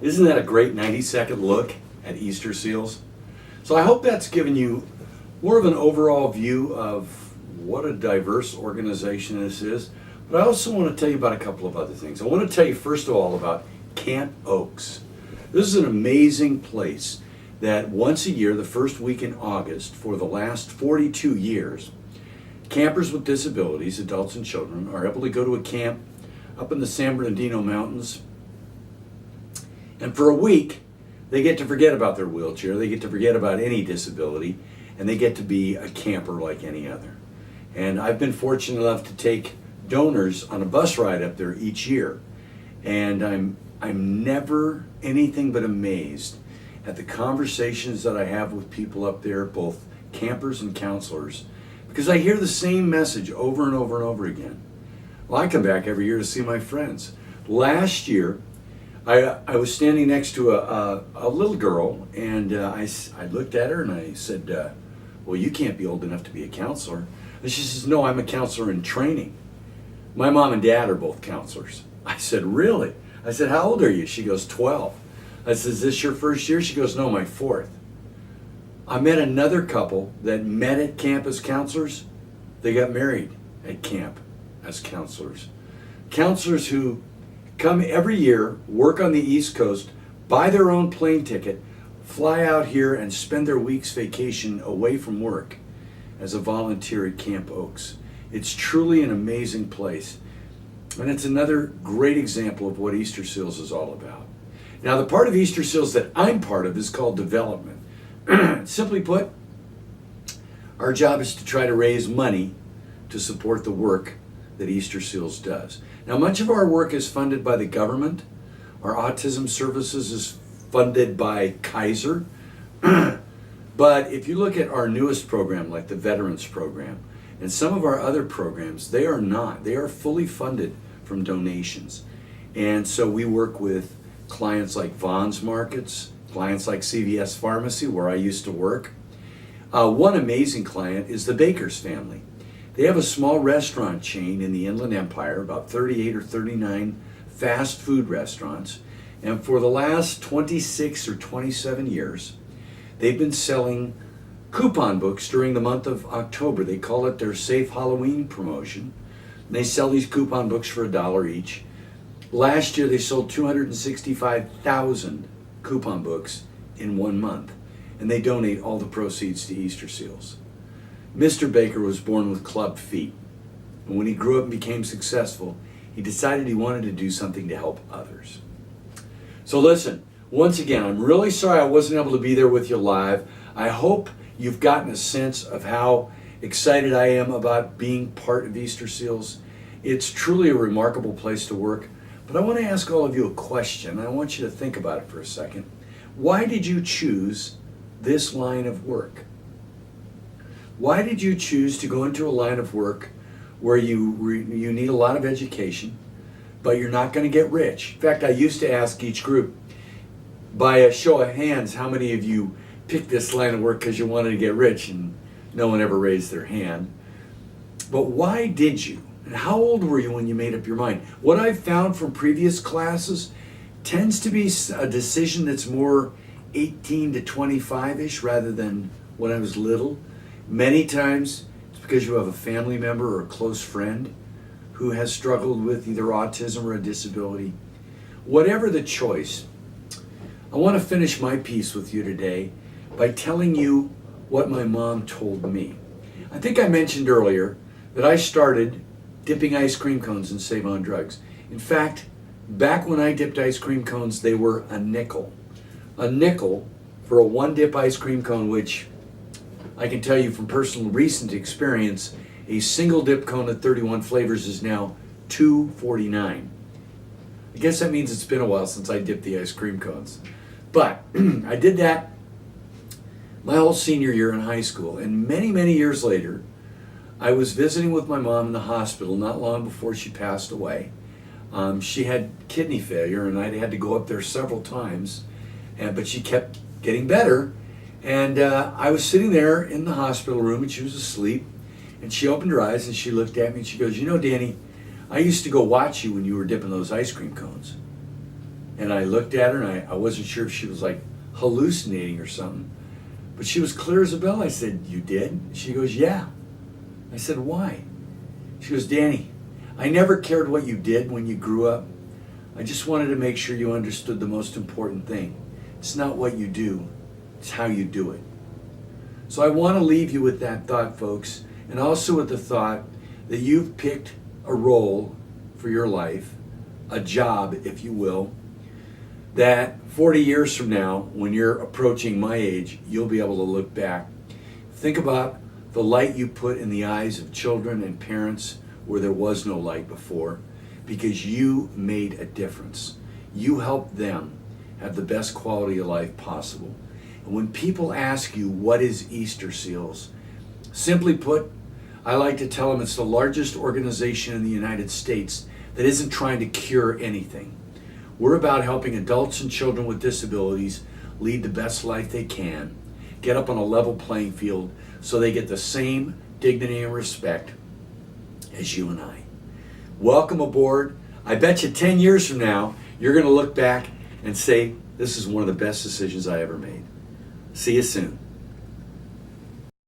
Isn't that a great 90-second look at Easter seals? So I hope that's given you more of an overall view of what a diverse organization this is. But I also want to tell you about a couple of other things. I want to tell you first of all about Camp Oaks. This is an amazing place that once a year, the first week in August, for the last 42 years, campers with disabilities, adults and children, are able to go to a camp up in the San Bernardino Mountains. And for a week, they get to forget about their wheelchair, they get to forget about any disability, and they get to be a camper like any other. And I've been fortunate enough to take donors on a bus ride up there each year. And I'm never anything but amazed at the conversations that I have with people up there, both campers and counselors, because I hear the same message over and over and over again. Well, I come back every year to see my friends. Last year, I was standing next to a little girl, and I looked at her and I said, well, you can't be old enough to be a counselor. And she says, no, I'm a counselor in training. My mom and dad are both counselors. I said, really? I said, how old are you? She goes, 12. I said, is this your first year? She goes, no, my fourth. I met another couple that met at camp as counselors. They got married at camp as counselors. Counselors who come every year, work on the East Coast, buy their own plane ticket, fly out here and spend their week's vacation away from work as a volunteer at Camp Oaks. It's truly an amazing place. And it's another great example of what Easter Seals is all about. Now, the part of Easter Seals that I'm part of is called development. Simply put, our job is to try to raise money to support the work that Easter Seals does. Now, much of our work is funded by the government. Our autism services is funded by Kaiser. But if you look at our newest program, like the Veterans Program, and some of our other programs, they are not. They are fully funded from donations. And so we work with clients like Vaughn's Markets, clients like CVS Pharmacy, where I used to work. One amazing client is the Baker's family. They have a small restaurant chain in the Inland Empire, about 38 or 39 fast food restaurants. And for the last 26 or 27 years, they've been selling coupon books during the month of October. They call it their Safe Halloween promotion. And they sell these coupon books for $1 each. Last year, they sold 265,000 coupon books in 1 month. And they donate all the proceeds to Easter Seals. Mr. Baker was born with club feet. And when he grew up and became successful, he decided he wanted to do something to help others. So listen, once again, I'm really sorry I wasn't able to be there with you live. I hope you've gotten a sense of how excited I am about being part of Easter Seals. It's truly a remarkable place to work. But I want to ask all of you a question. I want you to think about it for a second. Why did you choose this line of work? Why did you choose to go into a line of work where you need a lot of education, but you're not going to get rich? In fact, I used to ask each group, by a show of hands, how many of you picked this line of work because you wanted to get rich? And no one ever raised their hand. But why did you? And how old were you when you made up your mind? What I've found from previous classes tends to be a decision that's more 18 to 25-ish rather than when I was little. Many times it's because you have a family member or a close friend who has struggled with either autism or a disability. Whatever the choice, I want to finish my piece with you today by telling you what my mom told me. I think I mentioned earlier that I started dipping ice cream cones in Save On Drugs. In fact, back when I dipped ice cream cones, they were a nickel. A nickel for a one-dip ice cream cone, which I can tell you from personal recent experience, a single dip cone of 31 flavors is now $2.49. I guess that means it's been a while since I dipped the ice cream cones. But I did that my whole senior year in high school. And many, many years later, I was visiting with my mom in the hospital not long before she passed away. She had kidney failure, and I had to go up there several times, but she kept getting better. And I was sitting there in the hospital room, and she was asleep. And she opened her eyes, and she looked at me, and she goes, you know, Danny, I used to go watch you when you were dipping those ice cream cones. And I looked at her and I wasn't sure if she was like hallucinating or something. But she was clear as a bell. I said, "You did?" She goes, "Yeah." I said, "Why?" She goes, "Danny, I never cared what you did when you grew up. I just wanted to make sure you understood the most important thing. It's not what you do, it's how you do it." So I want to leave you with that thought, folks, and also with the thought that you've picked a role for your life, a job, if you will, that 40 years from now, when you're approaching my age, you'll be able to look back. Think about the light you put in the eyes of children and parents where there was no light before, because you made a difference. You helped them have the best quality of life possible. And when people ask you, what is Easter Seals? Simply put, I like to tell them it's the largest organization in the United States that isn't trying to cure anything. We're about helping adults and children with disabilities lead the best life they can, get up on a level playing field so they get the same dignity and respect as you and I. Welcome aboard. I bet you 10 years from now, you're going to look back and say, this is one of the best decisions I ever made. See you soon.